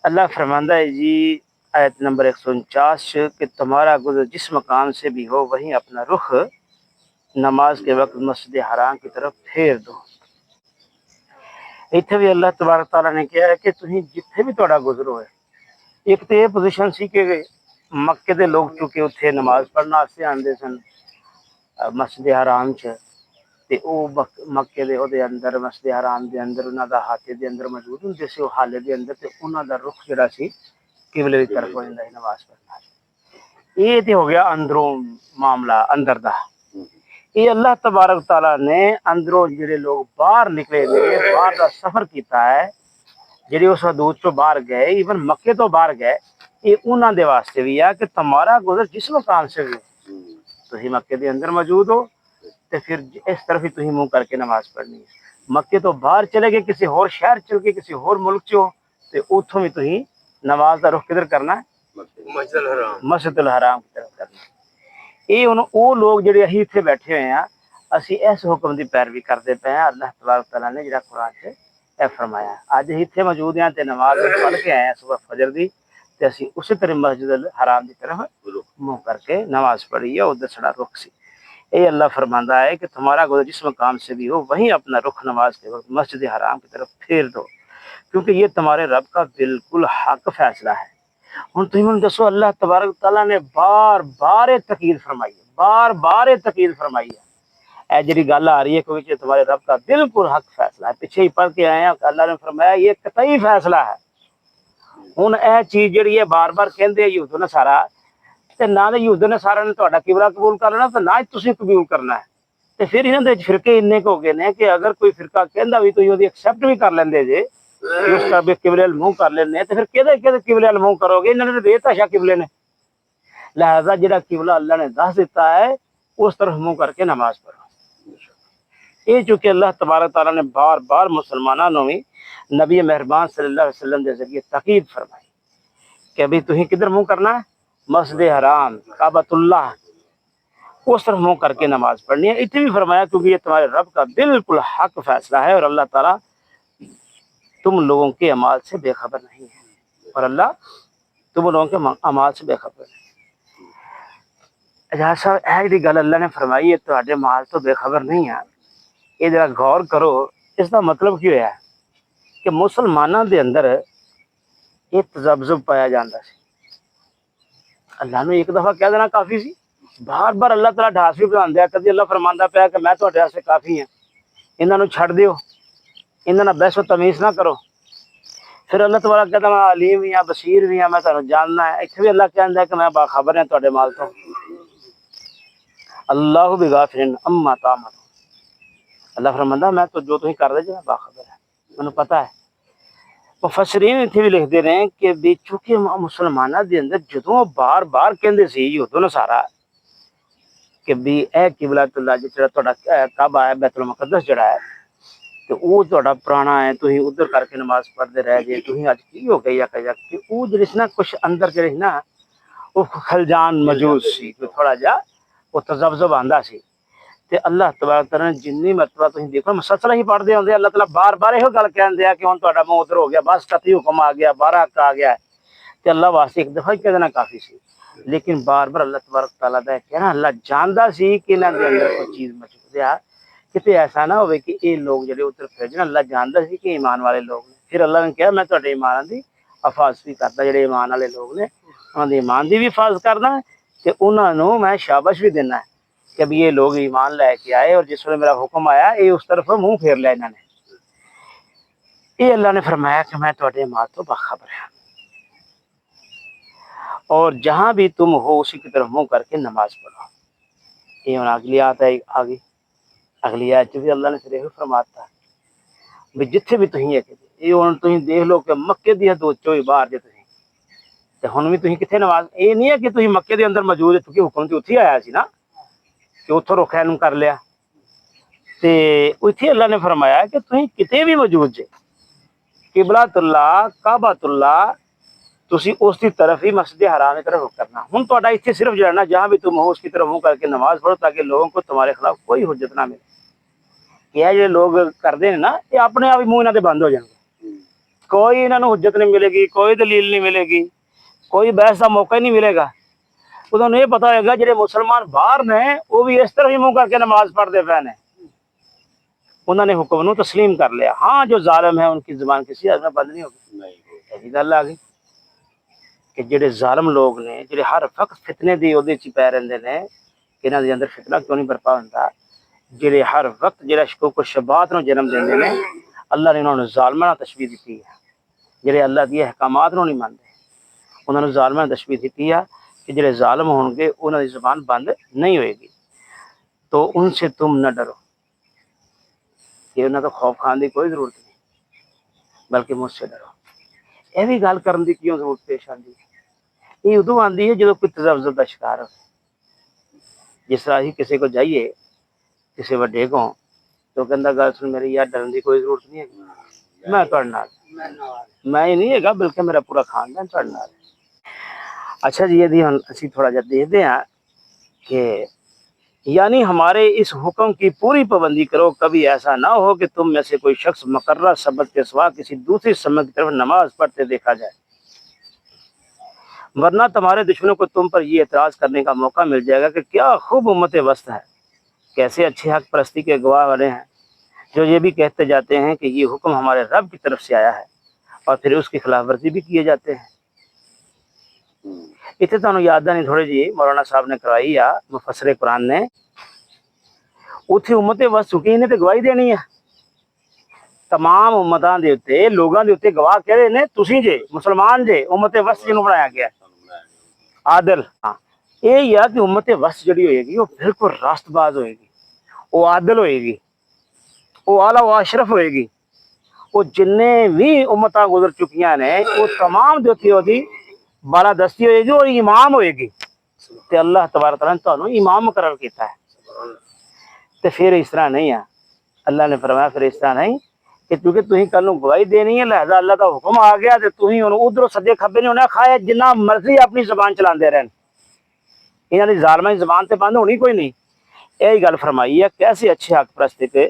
اللہ فرماندہ ہے جی آیت نمبر 149 کہ تمہارا گزر جس مقام سے بھی ہو وہیں اپنا رخ نماز کے وقت مسجد حرام کی طرف پھیر دو۔ اتنے بھی اللہ تبارک تعالیٰ نے کہا ہے کہ تھی جتھے بھی تہاڈا گزر ہوئے، ایک تو یہ پوزیشن سی کہ مکے دے لوگ چونکہ اتنے نماز پڑھنا واسطے آندے سن مسجد حرام چ، تے او مکے دے او دے اندر مسجد حرام دے اندر انہاں دا ہاتھے دے اندر موجود ہوندے سی، او حالے دے اندر تے انہاں دا رخ جڑا سی قبلے دی طرف ہو جاندا سی نماز پڑھنا۔ یہ تے ہو گیا اندروں معاملہ اندر دا۔ یہ اللہ تبارک تعالیٰ نے اندروں جڑے لوگ باہر نکلے نے باہر دا سفر کیتا ہے، جڑے اس حدود تو باہر گئے، ایون مکے تو باہر گئے، یہ انہاں دے واسطے بھی ہے کہ تمہارا گزر جس مقام سے بھی تھی مکے دے اندر موجود ہو تے پھر اس طرف ہی تھی منہ کر کے نماز پڑھنی ہے۔ مکے تو باہر چلے گئے، کسی اور شہر چل کے کسی اور ملک چ ہو تے اتھوں بھی تھی نماز دا رخ کدھر کرنا ہے؟ مسجد الحرام کی طرف کرنا ہے۔ یہ وہ لوگ جڑے اسی اتنے بیٹھے ہوئے ہیں، اسی اس حکم دی پیروی کرتے پے ہیں اللہ تبارک تعالیٰ نے جڑا قرآن سے اے فرمایا۔ اج اتنے موجود ہیں تے نماز پڑھ کے آئے ہیں صبح فجر دی، تے اسی اسی طرح مسجد الحرام کی طرف منہ کر کے نماز پڑھی ہے، ادھر سڑا رخ سی۔ اے اللہ فرماندا ہے کہ تمہارا گزر جس مقام سے بھی ہو وہیں اپنا رخ نماز کے وقت مسجد حرام کی طرف پھیر دو، کیونکہ یہ تمہارے رب کا بالکل حق فیصلہ ہے۔ ہن تم من دسو اللہ تبارک تعالیٰ نے بار بار تاکید فرمائی ہے، بار بار تاکید فرمائی ہے۔ اے جڑی گل آ رہی ہے کہ تمہارے رب کا بالکل حق فیصلہ ہے، پیچھے ہی پڑھ کے آئے ہیں اللہ نے فرمایا یہ قطعی فیصلہ ہے۔ ہن اے چیز جڑی ہے بار بار کہندے یہود و نصارا، تے نہ یہود و نصارا نے تہاڈا قبلہ قبول کر لینا تے نہ ہی تسی قبول کرنا ہے۔ تے پھر انہاں دے فرقے انے ہو گئے نے کہ اگر کوئی فرقہ کہندا بھی تو اودی ایکسپٹ بھی کر لیندے جے، اس کا بھی قبلے منہ کر لینے، تے پھر کدے قبلے منہ کرو گے؟ انہاں نے بے تحاشا قبلے نے۔ لہذا جڑا قبلہ اللہ نے دس دیتا ہے اس طرف منہ کر کے نماز پڑھو۔ یہ چونکہ اللہ تبارک تعالیٰ نے بار بار مسلمانوں میں نبی مہربان صلی اللہ علیہ وسلم کے ذریعے تاکید فرمائی کہ ابھی تھی کدھر منہ کرنا ہے؟ مسجد حرام کعبۃ اللہ، اس طرف منہ کر کے نماز پڑھنی ہے۔ اتنے بھی فرمایا کیونکہ یہ تمہارے رب کا بالکل حق فیصلہ ہے اور اللہ تعالیٰ تم لوگوں کے اعمال سے بے خبر نہیں ہے، اور اللہ تم لوگوں کے اعمال سے بے خبر نہیں۔ اجازت صاحب اے جی گل اللہ نے فرمائی ہے تہاڈے مال تو بے خبر نہیں ہے، یہ ذرا غور کرو، اس کا مطلب کیا ہے کہ مسلمانوں دے اندر یہ تذبذب پایا جاتا سی۔ اللہ نے ایک دفعہ کہہ دینا کافی سی، بار بار اللہ تعالیٰ ڈھاس بھی بنا دیا، کبھی اللہ فرماندا پیا کہ میں تہاڈے واسطے کافی ہاں، انہاں نوں چھڈ دیو، انہاں نال بحث و تمیز نہ کرو۔ پھر اللہ تبارک کہتا میں علیم بھی ہاں، بصیر بھی ہاں، میں تہاڈوں جاننا ہے۔ اتنے بھی اللہ کہندا ہے کہ میں باخبر ہاں تہاڈے مال تو۔ اللہ بغافل عما تعملون، اللہ فرماندا میں تو جو تسی کر رہے جے میں باخبر ہے، مینوں پتہ ہے۔ مفسرین اتنے بھی لکھتے رہے کہ بھی چونکہ مسلمانوں دے اندر جدوں بار بار کہندے سی یہود و نصارا کہ بھی اے قبلۃ اللہ جڑا تہاڈا کعبہ ہے بیت المقدس جڑا ہے تے او تہاڈا پرانا ہے، تسی ادھر کر کے نماز پڑھتے رہ گئے، تسی اج کی ہو گئی کہ او جڑی نا کچھ اندر جڑی نا وہ خلجان موجود سی، تھوڑا جا وہ تذبذب آندا سی۔ تے اللہ تبارک تعالیٰ نے جنی مرتبہ تسی دیکھو مسلسل ہی پڑھتے ہوندے اللہ تعالیٰ بار بار یہ گل کہندے کہ ہن تہاڈا منہ ادھر ہو گیا، بس قطعی حکم آ گیا، 12 حق آ گیا ہے، تے اللہ واسطے ایک دفعہ ہی کہہ دینا کافی سی۔ لیکن بار بار اللہ تبارک تعالیٰ دا کہنا اللہ جاندا سی کہ انہاں دے اندر کوئی چیز موجود ہے، کتے ایسا نہ ہوئے کہ یہ لوگ جڑے ادھر بھیجنا، اللہ جاندا سی کہ ایمان والے لوگ نے۔ پھر اللہ نے کہا میں تہاڈے ایمان دی حفاظت بھی کردا، جڑے ایمان والے لوگ نے انہاں دے ایمان دی بھی حفاظت کرنا ہے تے انہاں نوں میں شاباش بھی دینا ہے کہ اب یہ لوگ ایمان لے کے آئے اور جس وقت میرا حکم آیا یہ اس طرف منہ پھیر لیا انہوں نے۔ یہ اللہ نے فرمایا کہ میں تہاڈے مال تو باخبر ہوں، اور جہاں بھی تم ہو اسی کی طرف منہ کر کے نماز پڑھو۔ یہ اگلی آیت ہے، آگے اگلی آیت بھی اللہ نے پھر یہ فرماتا ہے بھی جتھے بھی تھی ہے کہ یہ ہن تھی دیکھ لو کہ مکے دی حدود چوں ہی باہر جے تھی تے ہن بھی تھی کتنے نماز، یہ نہیں ہے کہ تھی مکے دے اندر موجود ہے کیونکہ حکم تو اتھی آیا سی نا کہ اتوں رخ اینوں کر لیا، تے اتھے اللہ نے فرمایا کہ تھی کتے بھی موجود جے قبلۃ اللہ کعبۃ اللہ تسی اس کی طرف ہی مسجد حرام کی طرف رخ کرنا۔ ہن تہاڈا اتنے صرف جو ہے نا جہاں بھی تم ہو اس کی طرف منہ کر کے نماز پڑھو تاکہ لوگوں کو تمہارے خلاف کوئی حجت نہ ملے۔ یہ جو لوگ کرتے ہیں نا یہ اپنے آپ ہی منہ انہاں دے بند ہو جائیں گے، کوئی انہوں نے حجت نہیں ملے گی, کوئی دلیل نہیں ملے گی, کوئی بحث کا موقع ہی نہیں ملے گا. انہوں نے یہ پتا ہوئے گا جڑے مسلمان باہر نے وہ بھی اس طرح ہی منہ کر کے نماز پڑھتے پے نے, انہوں نے حکم نو تسلیم کر لیا. ہاں جو ظالم ہے ان کی زبان کسی حد میں بند نہیں ہوگی. ایسی گل آ گئی کہ جڑے ظالم لوگ نے جڑے ہر وقت فتنے دی اودے چ پے رہندے نے, انہاں دے اندر فتنہ کیوں نہیں برپا ہوندا, جڑے ہر وقت جڑا شکوک و شبہات نو جنم دیندے نے, اللہ نے انہوں نے ظالماں نال تشبیہ دتی ہے. جڑے اللہ دی احکامات نو نہیں مانتے انہوں نے ظالماں نال تشبیہ دتی ہے کہ جڑے ظالم ہون گے انہاں دی زبان بند نہیں ہوئے گی. تو ان سے تم نہ ڈرو, کہ انہاں تو خوف کھان دی کوئی ضرورت نہیں, بلکہ مجھ سے ڈرو. یہ بھی گل کرن دی کیوں ضرورت پیش آندی ہے؟ یہ ادو آندی ہے جدو کوئی تذبذب کا شکار ہو. جس طرح ہی کسی کو جائیے کسی وڈے کو تو کہندا گل سن میری یار ڈرن دی کوئی ضرورت نہیں ہے, میں تہاڈے نال, میں ہی نہیں ہے بلکہ میرا پورا خاندان تہاڈے نال. اچھا جی, یہ ہن اسی تھوڑا جہا دیکھتے ہیں کہ یعنی ہمارے اس حکم کی پوری پابندی کرو, کبھی ایسا نہ ہو کہ تم میں سے کوئی شخص مقررہ سبق کے سوا کسی دوسری سمت کی طرف نماز پڑھتے دیکھا جائے, ورنہ تمہارے دشمنوں کو تم پر یہ اعتراض کرنے کا موقع مل جائے گا کہ کیا خوب امت وسط ہے, کیسے اچھے حق پرستی کے گواہ والے ہیں, جو یہ بھی کہتے جاتے ہیں کہ یہ حکم ہمارے رب کی طرف سے آیا ہے اور پھر اس کی خلاف ورزی بھی کیے جاتے ہیں. اتنے تمہیں یاد نہیں تھوڑی جی مولانا صاحب نے کرائی یا مفسر قرآن نے, اتنے امت وسط چکی نے تو گواہی دینی ہے تمام امتاں دے اوتے, لوگاں دے اوتے گواہ کہہ رہے نے تسی جے مسلمان جے, امت وسط جنوں بنایا گیا عادل. ہاں یہ ہے کہ امت وسط جڑی ہوئے گی وہ بالکل راست باز ہوئے گی, وہ عادل ہوئے گی, وہ اعلیٰ و اشرف ہوئے گی. وہ جنے بھی امتاں گزر چکیاں نے وہ تمام دیتی ہوتی بالادستی ہوئے گی اور امام ہوئے گی. تے اللہ تبارک تعالیٰ نے تانوں امام مقرر کیتا ہے. تے پھر اس طرح نہیں ہے, اللہ نے فرمایا پھر اس طرح نہیں کہ کیونکہ تھی کل گواہی دینی ہے لہذا اللہ کا حکم آ گیا تو تھی ادھر سجے کھبے نہیں ہونا, کھایا جنہ مرضی اپنی زبان چلاندے رہن, انہاں دی ظالماں دی زبان تے بند ہونی کوئی نہیں. یہی گل فرمائی ہے کیسے اچھے حق پرستی کے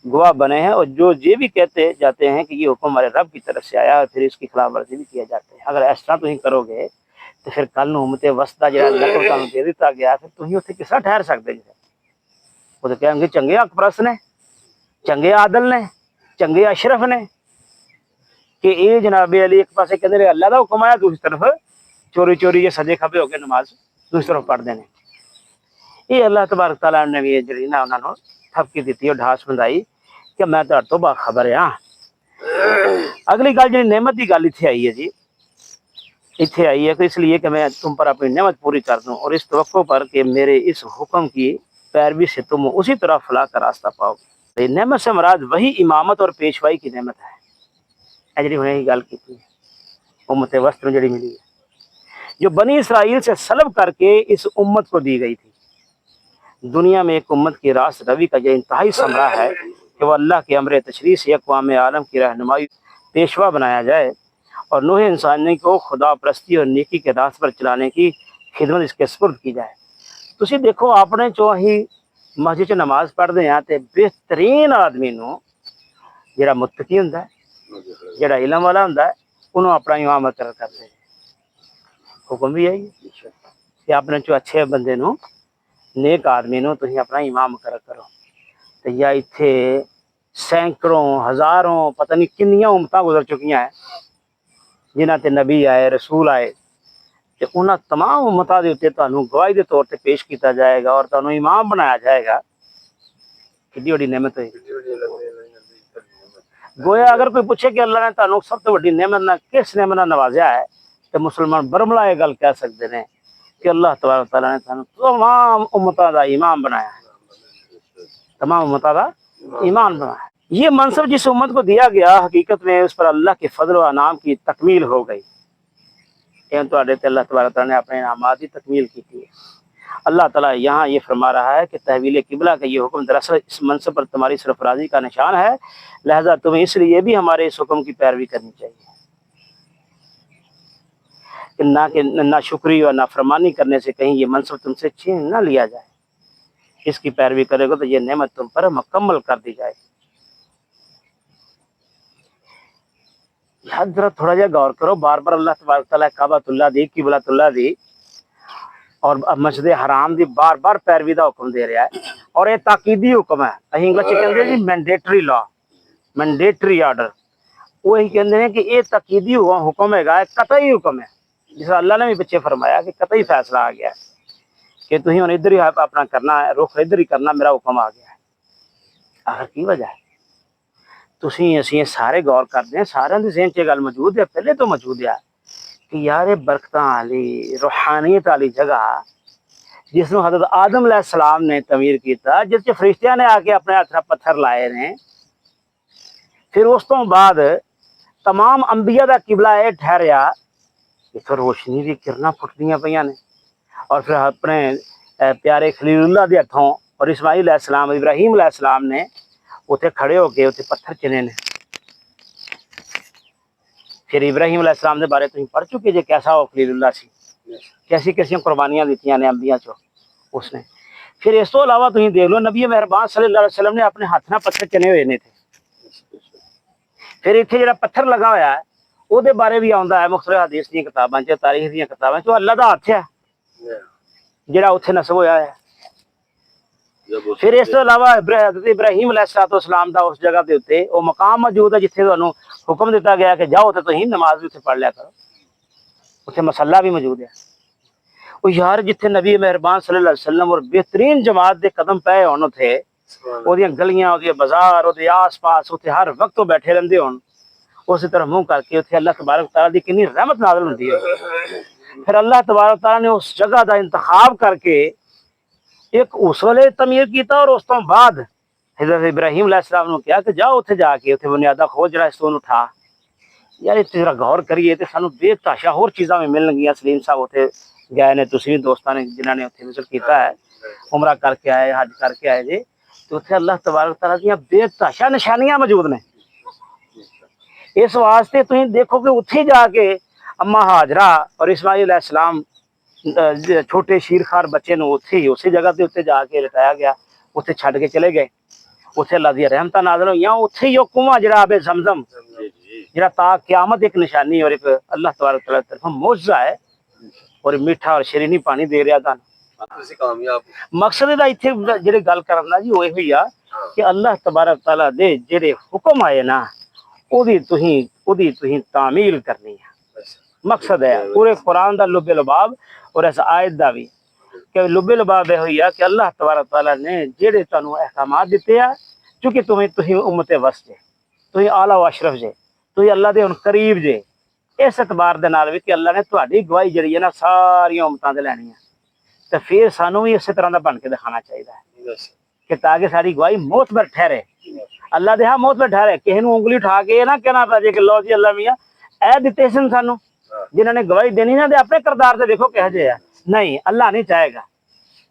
گواہ بنے ہیں, اور جو یہ بھی کہتے جاتے ہیں کہ یہ حکم ہمارے رب کی طرف سے آیا اور پھر اس کی خلاف ورزی بھی کیا جاتے ہیں. اگر اس طرح تھی کرو گے تو پھر کل نو امت وسط دا جڑا لقب تانوں دے دتا گیا پھر تھی اوتھے کس طرح ٹھہر سکتے جی؟ وہ تو کہیں گے چنگے حق پرست نے, چنگے عادل نے, چنگے اشرف نے, کہ یہ جناب علی ایک پاسے کہندے نے اللہ دا حکم آیا, دوسری طرف چوری چوری یہ سجے کھبے ہو کے نماز دوسری طرف پڑھتے ہیں. یہ اللہ تبارک تعالیٰ نے بھی جڑی نا انہوں نے تھپکی دیتی اور ڈھاس بندائی کہ میں تو تو باخبر ہاں. اگلی گل جی نعمت کی گل اتنے آئی ہے جی, اتنے آئی ہے کہ اس لیے کہ میں تم پر اپنی نعمت پوری کر دوں اور اس توقع پر کہ میرے اس حکم کی پیروی سے تم اسی طرح فلاح کا راستہ پاؤ. نعمت سے مراد وہی امامت اور پیشوائی کی نعمت ہے جی انہیں گل کی امت وسط میں جڑی ملی ہے, جو بنی اسرائیل سے سلب کر کے اس امت کو دی گئی تھی. دنیا میں ایک امت کی راست روی کا یہ انتہائی ثمرہ ہے کہ وہ اللہ کے امر تشریع سے اقوام عالم کی رہنمائی پیشوا بنایا جائے اور نوح انسانی کو خدا پرستی اور نیکی کے راست پر چلانے کی خدمت اس کے سپرد کی جائے. تسی دیکھو اپنے چو ہی مسجد چ نماز پڑھتے ہیں تے بہترین آدمی نو جڑا متقی ہوندا ہے, جڑا علم والا ہوندا ہے, انہوں اپنا امام مقرر کرتے ہیں. حکم بھی آئی کہ اپنے چو اچھے بندے نو نیک آدمی نو تھی اپنا امام مقرر کرو. تو یا اتنے سینکڑوں ہزاروں پتہ نہیں کنیاں امتاں گزر چکیاں ہیں جنہاں تے نبی آئے, رسول آئے, کہ انہاں تمام امتاں دے اوتے تانوں گواہی دے طور تے پیش کیتا جائے گا اور تانوں امام بنایا جائے گا. کتنی بڑی نعمت ہے. گویا اگر کوئی پوچھے کہ اللہ نے تانوں سب تو بڑی نعمت نہ کس نعمت نہ نوازیا ہے تو مسلمان برملا یہ گل کہہ سکتے ہیں کہ اللہ تبارک تعالیٰ نے تانوں تمام امتاں دا امام بنایا ہے, تمام امتاں دا ایمان بنایا ہے. یہ منصب جس امت کو دیا گیا حقیقت میں اس پر اللہ کے فضل و انعام کی تکمیل ہو گئی. اللہ تبارک تعالیٰ نے اپنے انعامات کی تکمیل کی تھی. اللہ تعالیٰ یہاں یہ فرما رہا ہے کہ تحویل قبلہ کا یہ حکم دراصل اس منصب پر تمہاری سرفرازی کا نشان ہے, لہذا تمہیں اس لیے بھی ہمارے اس حکم کی پیروی کرنی چاہیے کہ نہ شکری اور نہ فرمانی کرنے سے کہیں یہ منصب تم سے چھین نہ لیا جائے. اس کی پیروی کرے گا تو یہ نعمت تم پر مکمل کر دی جائے گی. یار ذرا تھوڑا جہا غور کرو، بار بار اللہ تبارک تعالیٰ کعبۃ دی قبلۃ اللہ دی اور مسجد حرام دی بار بار پیروی دا حکم دے رہا ہے، اور یہ تاکیدی حکم ہے، اسی انگلش کہتے ہیں جی مینڈیٹری لا، مینڈیٹری آرڈر، وہی کہتے ہیں کہ یہ تاکیدی حکم ہے گا، قطعی حکم ہے، جس اللہ نے بھی پیچھے فرمایا کہ قطعی فیصلہ آ گیا ہے کہ تھی ہوں ادھر ہی اپنا کرنا ہے، رخ ادھر ہی کرنا، میرا حکم آ گیا ہے۔ آخر کی وجہ ہے؟ تسی اسی سارے غور کرتے ہیں، سارے دے ذہن چ گل موجود ہے، پہلے تو موجود ہے کہ یار یہ برکتاں والی روحانیت والی جگہ جس کو حضرت آدم علیہ السلام نے تعمیر کیتا، جس چ فرشتیاں نے آ کے اپنے ہاتھ پتھر لائے نے، پھر اس تو بعد تمام انبیاء دا قبلہ یہ ٹھہریا، اتوں روشنی دی کرناں پھٹدیاں پیاں نے، اور پھر اپنے پیارے خلیل اللہ دے ہتھوں اور اسماعیل علیہ السلام ابراہیم علیہ السلام نے اتنے کھڑے ہو کے اتنے پتھر چنے نے۔ پھر ابراہیم علیہ السلام کے بارے تم پڑھ چکے جی کیسا وہ خلیل اللہ سی، کیسی کیسی قربانیاں دیتی نے انبیاء چو اس نے۔ پھر اس تو علاوہ تم دیکھ لو نبی مہربان صلی اللہ علیہ وسلم نے اپنے ہاتھ نہ پتھر چنے ہوئے نے تھے۔ پھر اتنے جڑا پتھر لگا ہوا ہے وہ بارے بھی آتا ہے مختلف حدیث دی کتاباں چ، تاریخ دی کتاباں چ، اللہ دا ہاتھ ہے جڑا اتنے نصب ہویا ہے۔ پھر اس تو علاوہ حضرت ابراہیم علیہ السلام دا اس جگہ کے اتنے وہ مقام موجود ہے جتنے تمہیں حکم دیتا گیا کہ جاؤ تو تھی نماز بھی اتنے پڑھ لیا کرو، اتنے مسلح بھی موجود ہے۔ وہ یار جتنے نبی مہربان صلی اللہ علیہ وسلم اور بہترین جماعت دے قدم پے ہونے تھے، وہ گلیاں، وہ بازار، وہ آس پاس اتنے ہر وقت وہ بیٹھے رہتے ہون، اسی طرح منہ کر کے اتنے اللہ تبارک تعالیٰ دی کنی رحمت نازل ہوتی ہے۔ پھر اللہ تبارک تعالیٰ نے اس جگہ دا انتخاب کر کے ایک اس ویلے تعمیر کیتا، اور اس تو بعد حضرت ابراہیم علیہ السلام نے کہا کہ جاؤ اتنے جا کے اتنے بنیادہ کھو جڑا اس تو اٹھا۔ یار اس ذرا غور کریے تو سانو بے تحاشا ہور چیزاں بھی ملن گیا۔ سلیم صاحب اتنے گئے نے، تسی بھی دوستاں نے جنہوں نے اتنے وزٹ کیتا ہے، عمرہ کر کے آئے، حج کر کے آئے جی، تو اتنے اللہ تبارک تعالیٰ دیا بے تحاشا نشانیاں موجود نے۔ اس واسطے تھی دیکھو کہ اتنے جا کے اما ہاجرہ اور اسماعیل علیہ السلام چھوٹے شیرخوار بچے نو اتنے ہی اسی جگہ تے اتنے جا کے لٹایا گیا، اتنے چھڈ کے چلے گئے، اتنے اللہ دی رحمتاں نازل ہوئیاں، اتنے ہی وہ کنواں جڑا آب زمزم جڑا تا قیامت ایک نشانی اور ایک اللہ تبارک تعالیٰ کی طرف معجزہ ہے، اور میٹھا اور شیرینی پانی دے رہا تھا۔ مقصد دا اتنے جڑے گل کرنا جی وہ ہوئی آ کہ اللہ تبارک تعالیٰ دے جڑے حکم آئے نا تھی تعمیل کرنی ہے۔ مقصد ہے پورے قرآن دا لب لباب اور اس آیت دا بھی کہ لب لباب یہ ہوئی ہے کہ اللہ تبارک تعالیٰ نے جڑے تانوں احکامات دیتے ہیں، چونکہ تھی امت وسط جے، تھی اعلیٰ و اشرف جے، تھی اللہ دے ہن قریب جے، اس اعتبار دے نال بھی کہ اللہ نے تہاڈی گواہی جڑی ہے نا ساری امتاں دے لینی ہے، تو پھر سانوں بھی اسی طرح دا بن کے دکھانا چاہیے کہ تاکہ ساری گواہی معتبر ٹھہرے۔ اللہ دے ہاں معتبر ٹھہرے، کسی نوں انگلی اٹھا کے یہ نہ کہنا پہ جائے کہ لو جی اللہ میاں اے دیتے سن سانوں جنہوں نے گواہی دینی نا دے اپنے کردار سے دیکھو کہہ جائے، نہیں اللہ نہیں چاہے گا،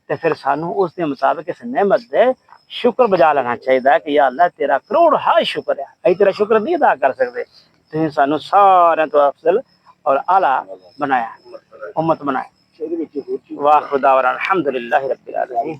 تو پھر سانوں اس کے مطابق اس نعمت دے شکر بجا لینا چاہیے کہ یا اللہ تیرا کروڑ ہائی شکر ہے، ائی تیرا شکر نہیں ادا کر سکتے، تو سانوں سارے تو افضل اور اعلیٰ بنایا، امت بنایا۔ واخر دعوانا الحمدللہ رب العالمین۔